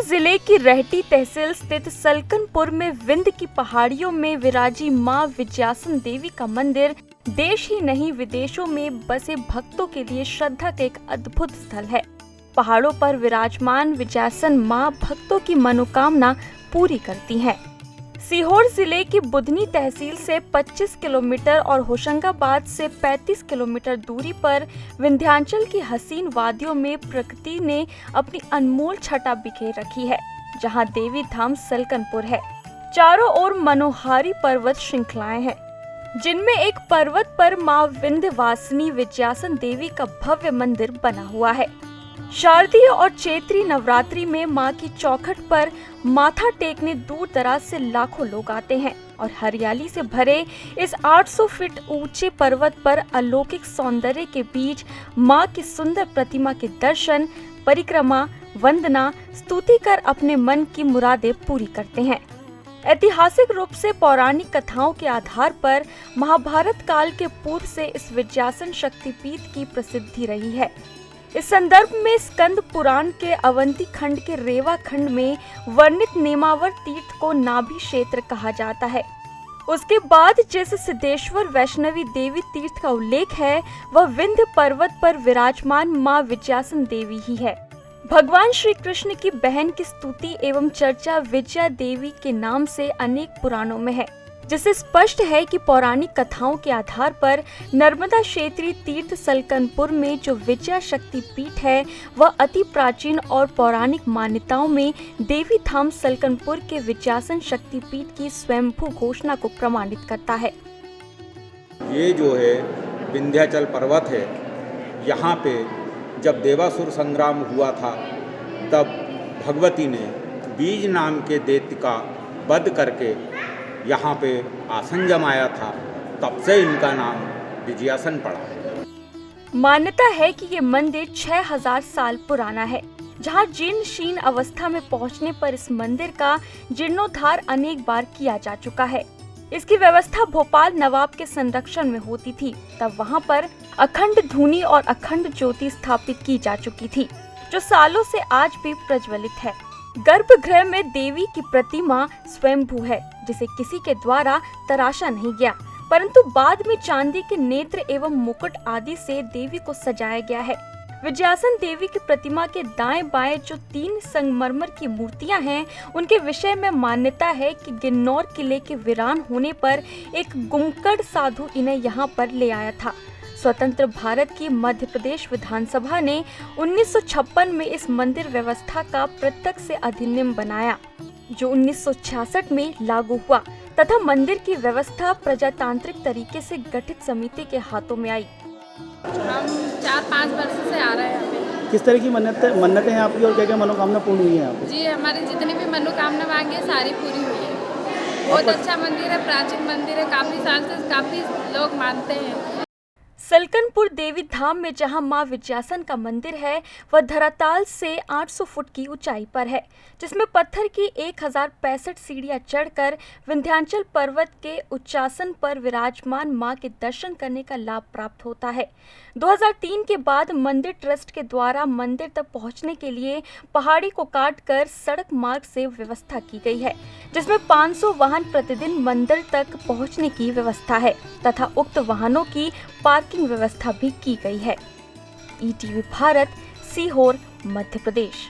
जिले की रहटी तहसील स्थित सलकनपुर में विंध्य की पहाड़ियों में विराजी मां विजयासन देवी का मंदिर देश ही नहीं विदेशों में बसे भक्तों के लिए श्रद्धा का एक अद्भुत स्थल है। पहाड़ों पर विराजमान विजयासन मां भक्तों की मनोकामना पूरी करती हैं। सीहोर जिले की बुधनी तहसील से 25 किलोमीटर और होशंगाबाद से 35 किलोमीटर दूरी पर विंध्याचल की हसीन वादियों में प्रकृति ने अपनी अनमोल छटा बिखेर रखी है, जहां देवी धाम सलकनपुर है। चारों ओर मनोहारी पर्वत श्रृंखलाएं हैं, जिनमें एक पर्वत पर मां विंध्यवासिनी विजयासन देवी का भव्य मंदिर बना हुआ है। शारदीय और चैत्री नवरात्रि में मां की चौखट पर माथा टेकने दूर दराज से लाखों लोग आते हैं और हरियाली से भरे इस 800 फीट ऊंचे पर्वत पर अलौकिक सौंदर्य के बीच मां की सुंदर प्रतिमा के दर्शन, परिक्रमा, वंदना, स्तुति कर अपने मन की मुरादें पूरी करते हैं। ऐतिहासिक रूप से पौराणिक कथाओं के आधार पर महाभारत काल के पूर्व से इस विजयासन शक्तिपीठ की प्रसिद्धि रही है। इस संदर्भ में स्कंद पुराण के अवंती खंड के रेवा खंड में वर्णित नेमावर तीर्थ को नाभि क्षेत्र कहा जाता है। उसके बाद जिस सिद्धेश्वर वैष्णवी देवी तीर्थ का उल्लेख है, वह विंध्य पर्वत पर विराजमान मां विजयासन देवी ही है। भगवान श्री कृष्ण की बहन की स्तुति एवं चर्चा विजया देवी के नाम से अनेक पुराणों में है, जिससे स्पष्ट है कि पौराणिक कथाओं के आधार पर नर्मदा क्षेत्रीय तीर्थ सलकनपुर में जो विजया शक्ति पीठ है, वह अति प्राचीन और पौराणिक मान्यताओं में देवी धाम सलकनपुर के विजयासन शक्ति पीठ की स्वयंभू घोषणा को प्रमाणित करता है। ये जो है विंध्याचल पर्वत है, यहाँ पे जब देवासुर संग्राम हुआ था, तब भगवती ने बीज नाम के दैत्य का वध करके यहाँ पे आसन जमाया था, तब से इनका नाम विजयासन पड़ा। मान्यता है कि ये मंदिर 6000 साल पुराना है, जहाँ जीर्ण शीर्ण अवस्था में पहुँचने पर इस मंदिर का जीर्णोद्धार अनेक बार किया जा चुका है। इसकी व्यवस्था भोपाल नवाब के संरक्षण में होती थी, तब वहाँ पर अखंड धूनी और अखंड ज्योति स्थापित की जा चुकी थी, जो सालों से आज भी प्रज्वलित है। गर्भगृह में देवी की प्रतिमा स्वयंभू है, जिसे किसी के द्वारा तराशा नहीं गया, परंतु बाद में चांदी के नेत्र एवं मुकुट आदि से देवी को सजाया गया है। विजयासन देवी की प्रतिमा के दाएं बाएं जो 3 संगमरमर की मूर्तियां हैं, उनके विषय में मान्यता है कि गिन्नौर किले के वीरान होने पर एक गुमकड़ साधु इन्हें यहाँ पर ले आया था। स्वतंत्र भारत की मध्य प्रदेश विधानसभा ने 1956 में इस मंदिर व्यवस्था का प्रत्यक्ष से अधिनियम बनाया, जो 1966 में लागू हुआ तथा मंदिर की व्यवस्था प्रजातांत्रिक तरीके से गठित समिति के हाथों में आई। हम 4-5 वर्ष से आ रहे हैं यहाँ पे। किस तरह की मन्नतें हैं आपकी और क्या क्या मनोकामना पूर्ण हुई है यहाँ पे? जी, हमारी जितनी भी मनोकामना मांगी है सारी पूरी हुई है। बहुत अच्छा मंदिर है, प्राचीन मंदिर है, काफी साल से काफी लोग मानते हैं। सलकनपुर देवी धाम में जहां मां विजयासन का मंदिर है, वह धरातल से 800 फुट की ऊंचाई पर है, जिसमें पत्थर की 1065 सीढ़ियां चढ़कर विंध्याचल पर्वत के उच्चासन पर विराजमान मां के दर्शन करने का लाभ प्राप्त होता है। 2003 के बाद मंदिर ट्रस्ट के द्वारा मंदिर तक पहुंचने के लिए पहाड़ी को काटकर सड़क मार्ग से व्यवस्था की गई है, जिसमें 500 वाहन प्रतिदिन मंदिर तक पहुंचने की व्यवस्था है तथा उक्त वाहनों की पार्किंग व्यवस्था भी की गई है। ETV भारत, सीहोर, मध्य प्रदेश।